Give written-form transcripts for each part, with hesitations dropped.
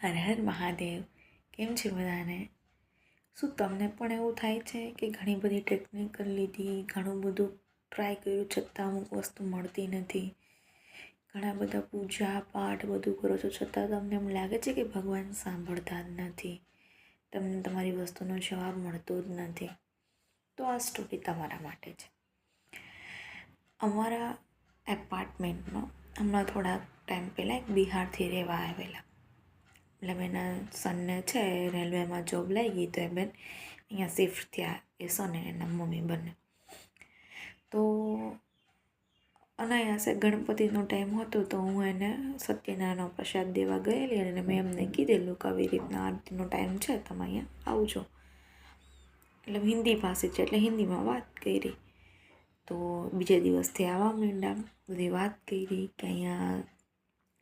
હર હર મહાદેવ. કેમ છે બધાને? શું તમને પણ એવું થાય છે કે ઘણી બધી ટેકનિક કરી લીધી, ઘણું બધું ટ્રાય કર્યું છતાં અમુક વસ્તુ મળતી નથી? ઘણા બધા પૂજા પાઠ બધું કરો છો છતાં તમને એમ લાગે છે કે ભગવાન સાંભળતા જ નથી, તમને તમારી વસ્તુનો જવાબ મળતો જ નથી? તો આ સ્ટોરી તમારા માટે છે. અમારા એપાર્ટમેન્ટમાં હમણાં થોડાક ટાઈમ પહેલાં એક બિહારથી રહેવા આવેલા, એટલે એના સનને છે રેલવેમાં જોબ લાગી તો એ બેન અહીંયા શિફ્ટ થયા, એ સન એના મમ્મી બંને. તો અનાયાસે ગણપતિનો ટાઈમ હતો તો હું એને સત્યનારાયણનો પ્રસાદ દેવા ગયેલી અને મેં એમને કીધેલું કે આવી રીતના આરતીનો ટાઈમ છે, તમે અહીંયા આવજો. એટલે હિન્દી ભાષી છે એટલે હિન્દીમાં વાત કરી. તો બીજા દિવસથી આવવા માંડ્યા, બધી વાત કરી કે અહીંયા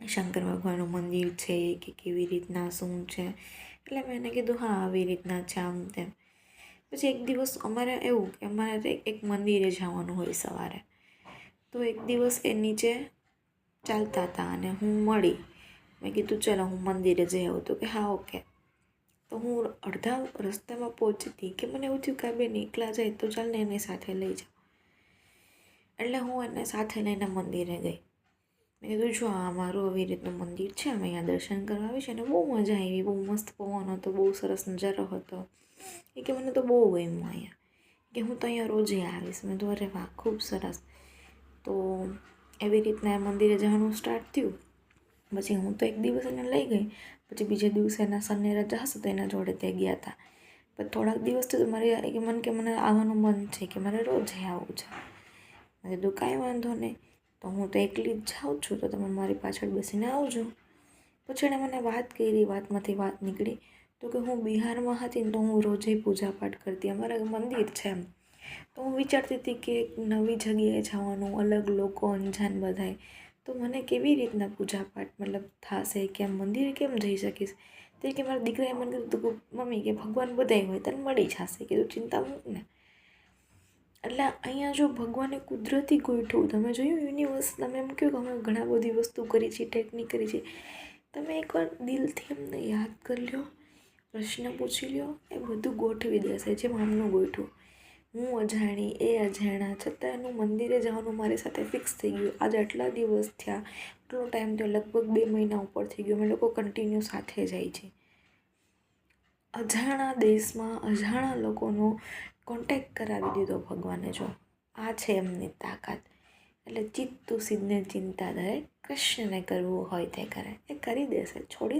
શંકર ભગવાનનું મંદિર છે કે કેવી રીતના શું છે. એટલે મેં એને કીધું હા આવી રીતના છે આમ તેમ. પછી એક દિવસ અમારે એવું કે અમારે એક મંદિરે જવાનું હોય સવારે, તો એક દિવસ એ નીચે ચાલતા હતા અને હું મળી. મેં કીધું ચાલો હું મંદિરે જઈ આવું, તો કે હા ઓકે. તો હું અડધા રસ્તામાં પહોંચતી કે મને એવું થયું કે આ બેન એકલા જાય તો ચાલ ને એની સાથે લઈ જાઉં. એટલે હું એને સાથે લઈને મંદિરે ગઈ. મેં કીધું જો આ મારું આવી રીતનું મંદિર છે, અમે અહીંયા દર્શન કરવા આવી છે અને બહુ મજા આવી, બહુ મસ્ત પવન હતો, બહુ સરસ નજારો હતો. એ કે મને તો બહુ ગમ્યું અહીંયા, કે હું તો અહીંયા રોજે આવીશ. મેં તો અરે વાહ ખૂબ સરસ. તો એવી રીતના એ મંદિરે જવાનું સ્ટાર્ટ થયું. પછી હું તો એક દિવસ એને લઈ ગઈ, પછી બીજા દિવસે એના સનની રજા હશે તો એના જોડે તે ગયા હતા. પણ થોડાક દિવસથી તો મારી કે મને આવવાનું મન છે, કે મારે રોજ આવવું છે. મેં કીધું કાંઈ વાંધો નહીં, તો હું તો એકલી જ જાઉં છું તો તમે મારી પાછળ બેસીને આવજો. પછી એણે મને વાત કરી, વાતમાંથી વાત નીકળી તો કે હું બિહારમાં હતી ને તો હું રોજે પૂજા પાઠ કરતી, અમારા મંદિર છે એમ. તો હું વિચારતી હતી કે એક નવી જગ્યાએ જવાનું, અલગ લોકો, અંજાન બધાય, તો મને કેવી રીતના પૂજા પાઠ મતલબ થશે, કે મંદિરે કેમ જઈ શકીશ? તે કે મારા દીકરાએ મને કીધું મમ્મી કે ભગવાન બધાય હોય તને મળી જશે, કીધું ચિંતા મૂક ને. એટલે અહીંયા જો ભગવાને કુદરતી ગોઠવું, તમે જોયું યુનિવર્સ, તમે એમ કહો કે અમે ઘણા બધી વસ્તુ કરી છે, ટેકનિક કરી છે, તમે એકવાર દિલથી એમને યાદ કરી લો, પ્રશ્ન પૂછી લો, એ બધું ગોઠવી દેશે જેમ આમનું ગોઠવું. હું અજાણી, એ અજાણા, છતાં એનું મંદિરે જવાનું મારી સાથે ફિક્સ થઈ ગયું. આજે આટલા દિવસ થયા, આટલો ટાઈમ થયો, લગભગ 2 મહિના ઉપર થઈ ગયો, અમે લોકો કન્ટિન્યુ સાથે જાય છે. અજાણા દેશમાં અજાણા લોકોનો કોન્ટેક્ટ કરાવી દીધો ભગવાને. જો આ છે એમની તાકાત. એટલે ચિત્તું સિદ્ધને ચિંતા ધરે, કૃષ્ણને કરવું હોય તે કરે, એ કરી દેશે, છોડી